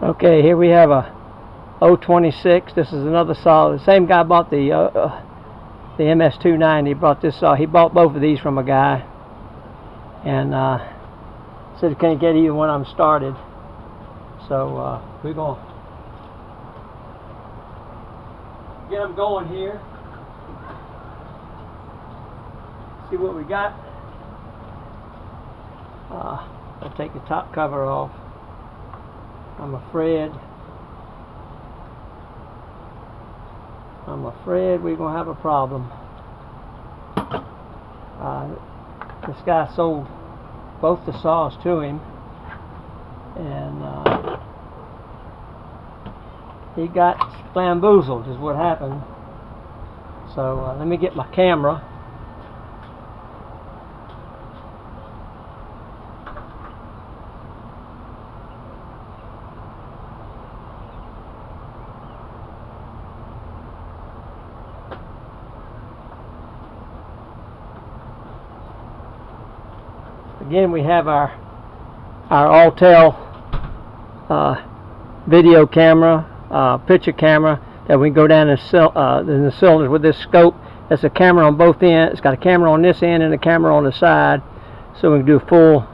Okay, here we have a 026. This is another saw. The same guy bought the MS290. Bought this saw. He bought both of these from a guy, and said he can't get either one of them started. So we're gonna get them going here. See what we got. I'll take the top cover off. I'm afraid we're gonna have a problem. This guy sold both the saws to him, and he got bamboozled is what happened. So let me get my camera. Again, we have our Altel video camera, picture camera that we can go down in the cylinders with this scope. That's a camera on both ends. It's got a camera on this end and a camera on the side, so we can do a full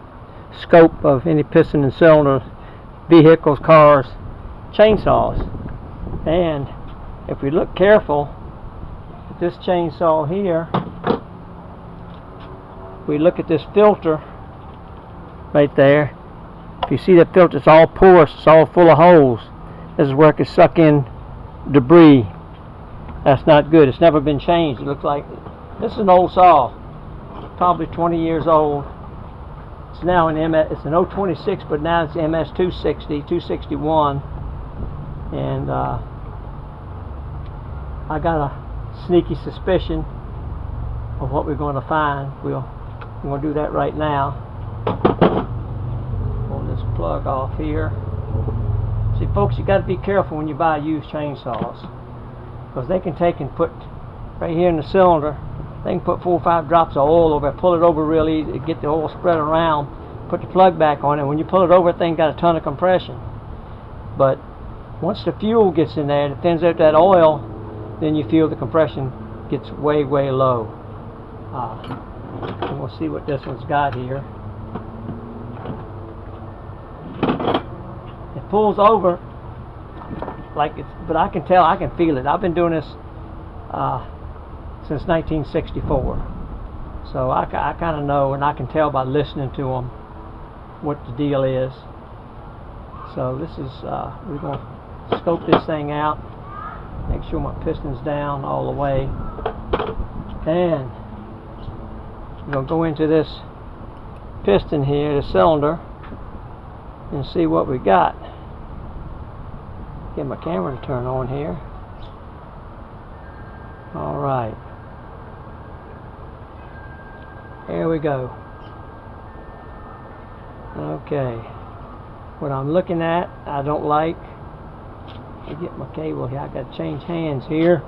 scope of any piston and cylinder, vehicles, cars, chainsaws. And if we look careful at this chainsaw here, we look at this filter right there. If you see that filter, it's all porous, it's all full of holes. This is where it can suck in debris. That's not good. It's never been changed. It looks like this is an old saw, probably 20 years old. It's now an it's an 026, but now it's MS260, 261, and I got a sneaky suspicion of what we're going to find. We're going to do that right now. Pull this plug off here. See, folks, you got to be careful when you buy used chainsaws, because they can take and put right here in the cylinder. They can put 4 or 5 drops of oil over it, pull it over real easy, get the oil spread around, put the plug back on it. When you pull it over, the thing got a ton of compression. But once the fuel gets in there and it thins out that oil, then you feel the compression gets way, way low. And we'll see what this one's got here. It pulls over like it's, but I can tell, I can feel it. I've been doing this since 1964, so I kind of know, and I can tell by listening to them what the deal is. So this is we're going to scope this thing out, make sure my piston's down all the way, and we're going to go into this piston here, the cylinder, and see what we got. Get my camera to turn on here. Alright. There we go. Okay. What I'm looking at, I don't like. Let me get my cable here. I got to change hands here.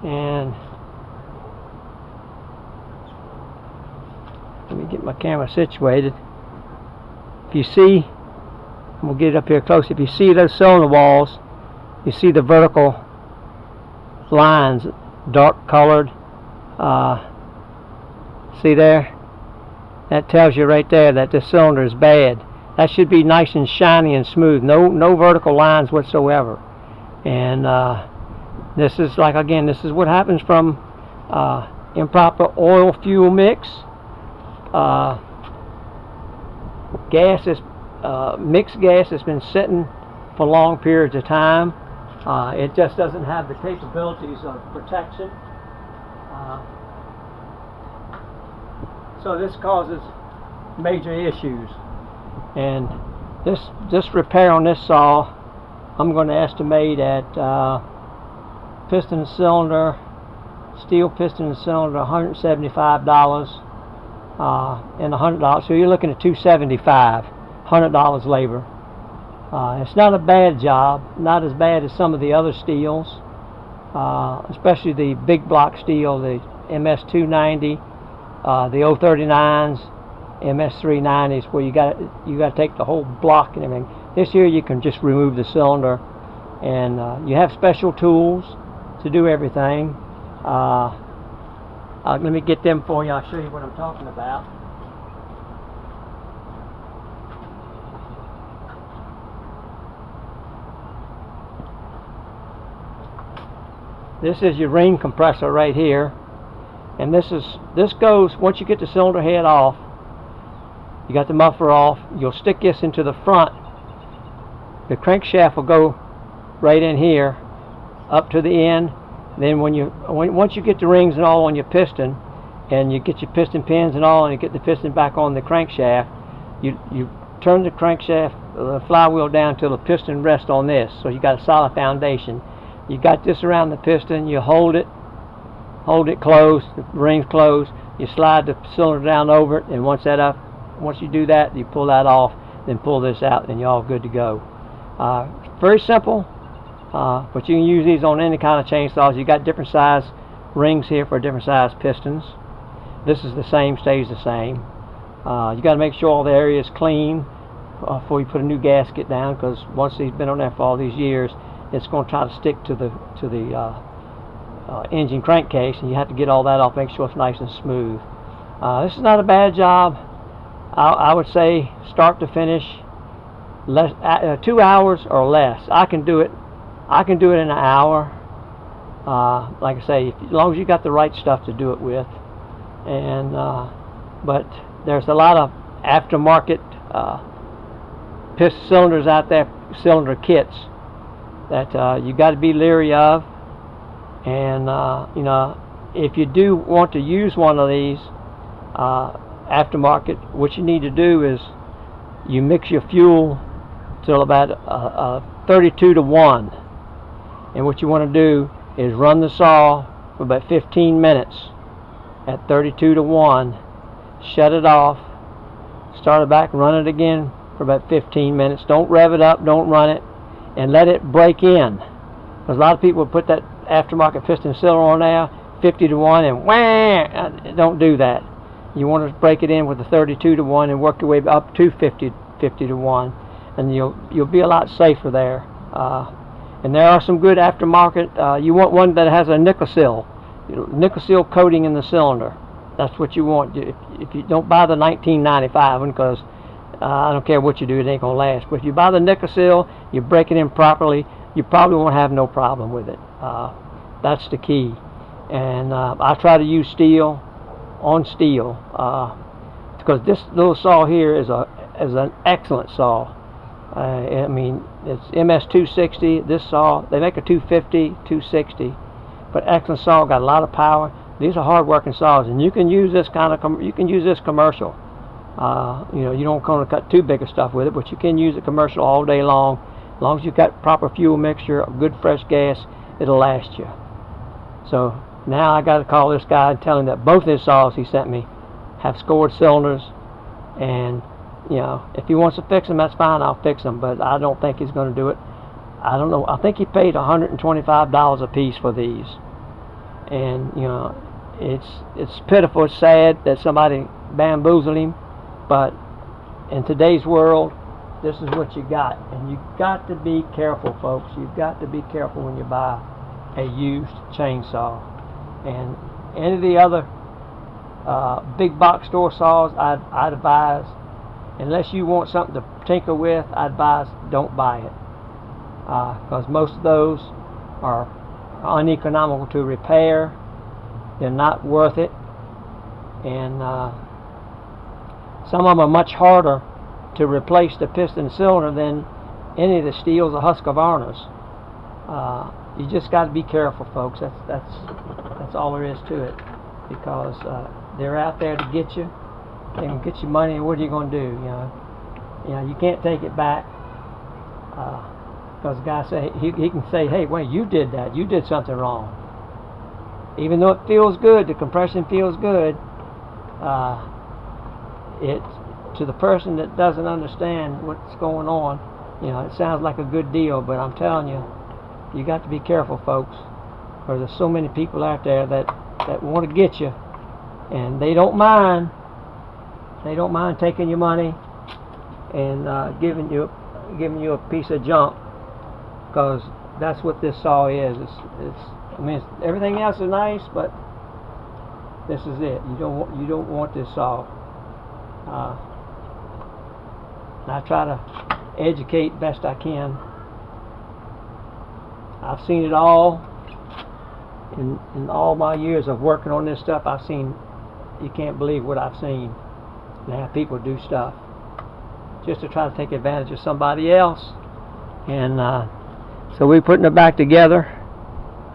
And let me get my camera situated. If you see, I'm going to get it up here close. If you see those cylinder walls, you see the vertical lines, dark colored. See there? That tells you right there that this cylinder is bad. That should be nice and shiny and smooth. No vertical lines whatsoever. And this is, like, again, this is what happens from improper oil fuel mix. Gas is mixed gas has been sitting for long periods of time. It just doesn't have the capabilities of protection. So this causes major issues. And this repair on this saw, I'm going to estimate at piston and cylinder, steel piston and cylinder, $175 and $100. So you're looking at $275, $100 labor. It's not a bad job, not as bad as some of the other steels, especially the big block steel, the MS290, the 039s, MS390s, where you got to take the whole block and everything, This here you can just remove the cylinder, and you have special tools to do everything. Let me get them for you. I'll show you what I'm talking about. This is your ring compressor right here, and this goes, once you get the cylinder head off, you got the muffler off, you'll stick this into the front. The crankshaft will go right in here up to the end. Then once you get the rings and all on your piston, and you get your piston pins and all, and you get the piston back on the crankshaft, you turn the crankshaft, the flywheel down till the piston rests on this, so you got a solid foundation. You got this around the piston, you hold it closed, the ring's closed, you slide the cylinder down over it, and once you do that, you pull that off, then pull this out, and you're all good to go. Very simple, but you can use these on any kind of chainsaws. You got different size rings here for different size pistons. This is the same, stays the same. You got to make sure all the area is clean before you put a new gasket down, because once it's been on there for all these years, it's going to try to stick to the engine crankcase, and you have to get all that off, make sure it's nice and smooth. This is not a bad job. I would say start to finish 2 hours or less. I can do it in an hour. Like I say, as long as you got the right stuff to do it with. And but there's a lot of aftermarket piston cylinders out there, cylinder kits, that you got to be leery of. And you know, if you do want to use one of these aftermarket, what you need to do is you mix your fuel till about 32 to 1, and what you want to do is run the saw for about 15 minutes at 32 to 1, shut it off, start it back, run it again for about 15 minutes. Don't rev it up, don't run it, and let it break in, because a lot of people put that aftermarket piston cylinder on there 50 to 1 and wham. Don't do that. You want to break it in with the 32 to 1 and work your way up to 50 to 1, and you'll be a lot safer there. And there are some good aftermarket. You want one that has a Nikasil coating in the cylinder. That's what you want. If you don't buy the 1995 one, because I don't care what you do, it ain't gonna last. But if you buy the Nikasil, you break it in properly, you probably won't have no problem with it. That's the key. And I try to use Stihl on Stihl, because this little saw here is an excellent saw. I mean, it's MS 260. This saw, they make a 250, 260, but excellent saw, got a lot of power. These are hard working saws, and you can use this commercial. You know, you don't want to cut too big of stuff with it, but you can use it commercial all day long. As long as you've got proper fuel mixture, good fresh gas, it'll last you. So now I got to call this guy and tell him that both his saws he sent me have scored cylinders, and you know, if he wants to fix them, that's fine, I'll fix them, but I don't think he's going to do it. I don't know, I think he paid $125 a piece for these. And you know, it's pitiful, it's sad that somebody bamboozled him, but in today's world, this is what you got. And you got to be careful, folks. You've got to be careful when you buy a used chainsaw. And any of the other big box store saws, I'd advise, unless you want something to tinker with, I'd advise don't buy it, because most of those are uneconomical to repair. They're not worth it, and some of them are much harder to replace the piston cylinder than any of the Stihls or Husqvarnas. You just got to be careful, folks. That's all there is to it, because they're out there to get you. They can get you money, and what are you going to do? You know, you can't take it back, because the guy say he can say, hey, wait, you did that. You did something wrong. Even though it feels good, the compression feels good. To the person that doesn't understand what's going on, you know, it sounds like a good deal, but I'm telling you, you got to be careful, folks, because there's so many people out there that want to get you, and they don't mind taking your money and giving you giving you a piece of junk, because that's what this saw is. I mean, everything else is nice, but this is it. You don't want this saw. And I try to educate best I can. I've seen it all. In all my years of working on this stuff, I've seen, you can't believe what I've seen, and how people do stuff just to try to take advantage of somebody else. And so we're putting it back together.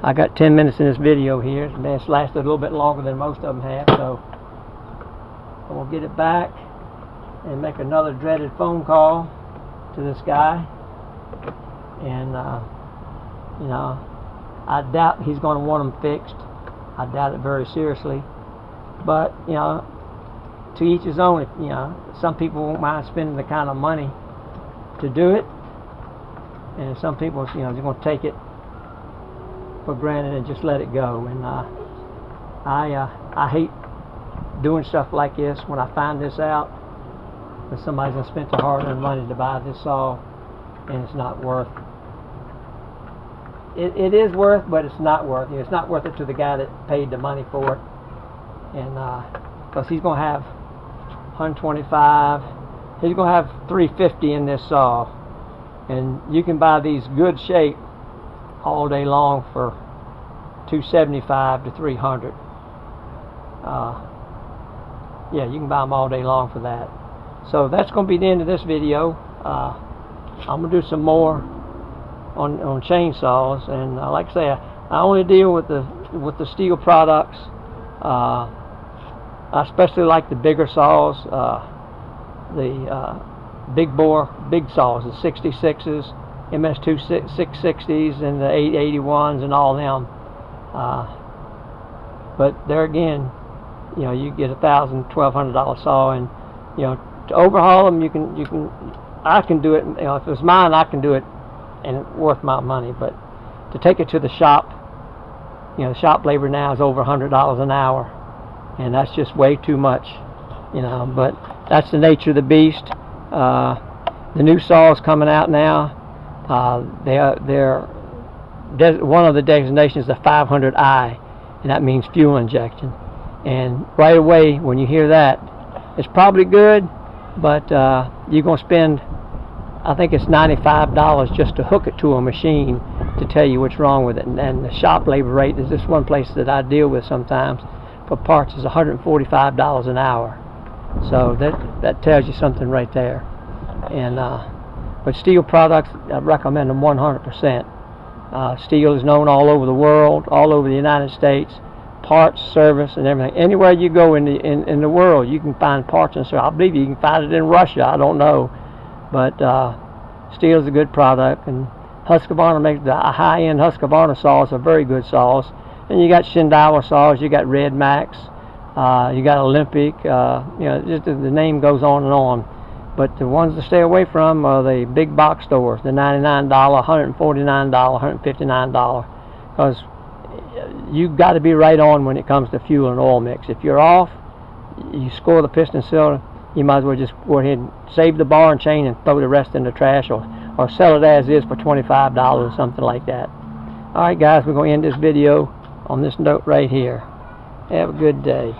I got 10 minutes in this video here. It's lasted a little bit longer than most of them have, so I'm going to get it back and make another dreaded phone call to this guy. And you know, I doubt he's going to want them fixed. I doubt it very seriously. But, you know, to each his own. You know, some people won't mind spending the kind of money to do it, and some people, you know, they're going to take it for granted and just let it go. And I hate doing stuff like this when I find this out, that somebody's going to spend their hard-earned money to buy this saw, and it's not worth. It is worth, but it's not worth. You know, it's not worth it to the guy that paid the money for it, and because he's going to have 125, he's going to have 350 in this saw, and you can buy these good shape all day long for 275 to 300. Yeah, you can buy them all day long for that. So that's going to be the end of this video. I'm going to do some more on chainsaws, and like I say, I only deal with the Stihl products. I especially like the bigger saws, the big saws, the 66s, MS2 660s, and the 881s, and all them. But there again, you know, you get $1,000, $1,200 saw, and you know, to overhaul them, I can do it. You know, if it was mine, I can do it, and it's worth my money. But to take it to the shop, you know, the shop labor now is over $100 an hour, and that's just way too much, you know. But that's the nature of the beast. The new saws coming out now, they're one of the designations is the 500i, and that means fuel injection. And right away, when you hear that, it's probably good, but you're going to spend, I think it's $95 just to hook it to a machine to tell you what's wrong with it. And the shop labor rate is this one place that I deal with sometimes for parts is $145 an hour. So that tells you something right there. And but Stihl products, I recommend them 100%. Stihl is known all over the world, all over the United States. Parts, service, and everything. Anywhere you go in the world, you can find parts and service. I believe you can find it in Russia. I don't know, but Stihl is a good product, and Husqvarna makes the high-end Husqvarna saws are very good saws. And you got Shindaiwa saws, you got Red Max, you got Olympic. You know, just the name goes on and on. But the ones to stay away from are the big box stores, the $99, $149, $159, because you've got to be right on when it comes to fuel and oil mix. If you're off, you score the piston cylinder, you might as well just go ahead and save the bar and chain and throw the rest in the trash, or sell it as is for $25 or something like that. Alright guys, we're going to end this video on this note right here. Have a good day.